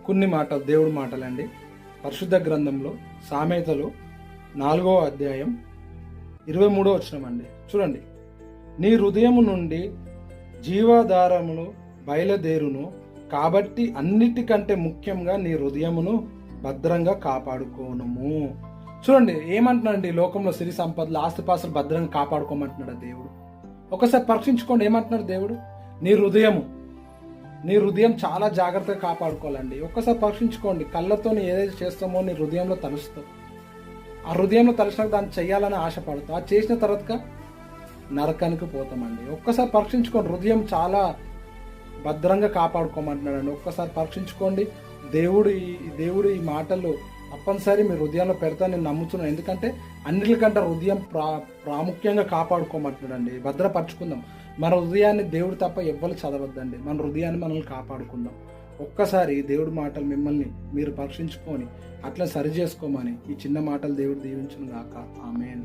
కొన్ని మాటలు, దేవుడి మాటలండి. పరిశుద్ధ గ్రంథంలో సామెతలు 4వ అధ్యాయం 23వ వచనం అండి. చూడండి, నీ హృదయము నుండి జీవాధారమును బయలుదేరును, కాబట్టి అన్నిటికంటే ముఖ్యంగా నీ హృదయమును భద్రంగా కాపాడుకోనుము. చూడండి ఏమంటున్నాడండి, లోకంలో సిరి సంపదలు ఆస్తిపాస్తులు భద్రంగా కాపాడుకోమంటున్నాడు దేవుడు. ఒకసారి పరీక్షించుకోండి, ఏమంటున్నాడు దేవుడు? నీ హృదయం చాలా జాగ్రత్తగా కాపాడుకోవాలండి. ఒక్కసారి పరీక్షించుకోండి, కళ్ళతో ఏదైతే చేస్తామో నీ హృదయంలో తలుస్తావు. ఆ హృదయంలో తలసినాక దాన్ని చెయ్యాలని ఆశపడతావు. అది చేసిన తర్వాత నరకానికి పోతామండి. ఒక్కసారి పరీక్షించుకోండి, హృదయం చాలా భద్రంగా కాపాడుకోమంటున్నాడండి. ఒక్కసారి పరీక్షించుకోండి. దేవుడు ఈ మాటలు తప్పనిసరి మీ హృదయంలో పెడతా నేను నమ్ముతున్నాను. ఎందుకంటే అన్నిటికంటే హృదయం ప్రాముఖ్యంగా కాపాడుకోమంటున్నాడండి. భద్రపరచుకుందాం మన హృదయాన్ని. దేవుడు తప్ప ఎవ్వరు చదవద్దండి. మన హృదయాన్ని మనల్ని కాపాడుకుందాం. ఒక్కసారి దేవుడి మాటలు మిమ్మల్ని మీరు పరీక్షించుకొని అట్లా సరి చేసుకోమని ఈ చిన్న మాటలు దేవుడు దీవించును గాక. ఆమేన్.